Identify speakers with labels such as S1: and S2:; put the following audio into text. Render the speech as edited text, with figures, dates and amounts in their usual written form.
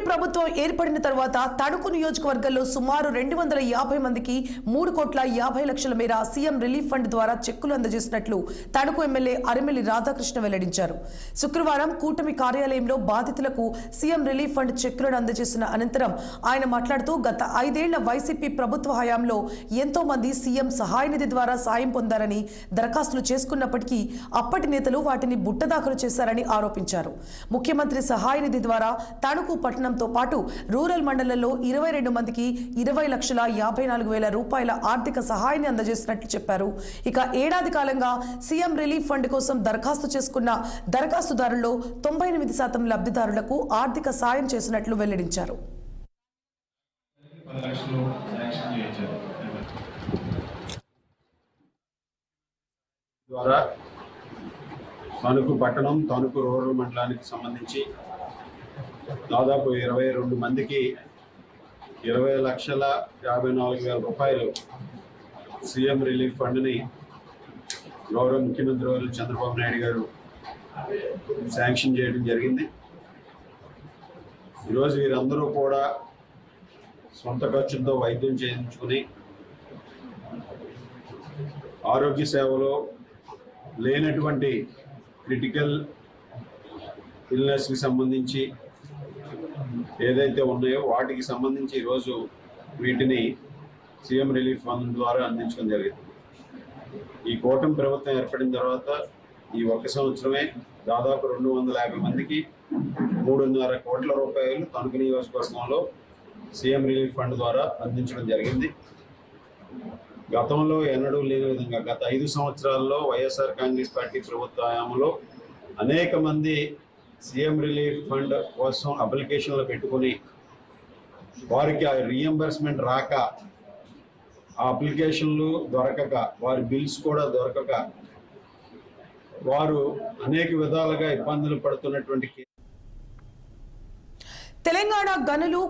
S1: ప్రభుత్వం ఏర్పడిన తర్వాత తణుకు నియోజకవర్గంలో సుమారు 250 మందికి 3,50,00,000 మేర సీఎం రిలీఫ్ ఫండ్ ద్వారా చెక్కులు అందజేసినట్లు తణుకు ఎమ్మెల్యే అరిమెల్లి రాధాకృష్ణ వెల్లడించారు. శుక్రవారం కూటమి కార్యాలయంలో బాధితులకు సీఎం రిలీఫ్ ఫండ్ చెక్కులను అందజేసిన అనంతరం ఆయన మాట్లాడుతూ గత 5 ఏళ్ల వైసీపీ ప్రభుత్వ హయాంలో ఎంతో మంది సీఎం సహాయ నిధి ద్వారా సాయం పొందారని దరఖాస్తులు చేసుకున్నప్పటికీ అప్పటి నేతలు వాటిని బుట్టదాఖలు చేశారని ఆరోపించారు. ముఖ్యమంత్రి సహాయ నిధి ద్వారా తణుకు పట్టణంతో పాటు రూరల్ మండలంలో 22 మందికి 20,54,000 రూపాయల ఆర్థిక సహాయాన్ని అందజేసినట్లు చెప్పారు. ఇక ఏడాది కాలంగా సీఎం రిలీఫ్ ఫండ్ కోసం దరఖాస్తు చేసుకున్న దరఖాస్తుదారుల్లో 98% లబ్ధిదారులకు ఆర్థిక సాయం చేసినట్లు వెల్లడించారు.
S2: తణుకు పట్టణం తణుకు రూరల్ మండలానికి సంబంధించి దాదాపు 22 మందికి 20,54,000 రూపాయలు సీఎం రిలీఫ్ ఫండ్ని గౌరవ ముఖ్యమంత్రి వారు చంద్రబాబు నాయుడు గారు శాంక్షన్ చేయడం జరిగింది. ఈరోజు వీరందరూ కూడా సొంత ఖర్చులతో వైద్యం చేయించుకుని ఆరోగ్య సేవలో లేనటువంటి క్రిటికల్ ఇల్నెస్కి సంబంధించి ఏదైతే ఉన్నాయో వాటికి సంబంధించి ఈరోజు వీటిని సీఎం రిలీఫ్ ఫండ్ ద్వారా అందించడం జరిగింది. ఈ కూటమి ప్రభుత్వం ఏర్పడిన తర్వాత ఈ 1 సంవత్సరమే దాదాపు 250 మందికి 3.5 కోట్ల రూపాయలు తణుకు నియోజకవర్గంలో సీఎం రిలీఫ్ ఫండ్ ద్వారా అందించడం జరిగింది. గతంలో ఎన్నడూ లేని విధంగా గత 5 సంవత్సరాల్లో వైఎస్ఆర్ కాంగ్రెస్ పార్టీ ప్రభుత్వ హయాంలో అనేక మంది సీఎం రిలీఫ్ ఫండ్ కోసం అప్లికేషన్లు పెట్టుకుని వారికి ఆ రీఎంబర్స్మెంట్ రాక, ఆ అప్లికేషన్లు దొరకక, వారి బిల్స్ కూడా దొరకక వారు అనేక విధాలుగా ఇబ్బందులు పడుతున్నటువంటి
S1: తెలంగాణ గనులు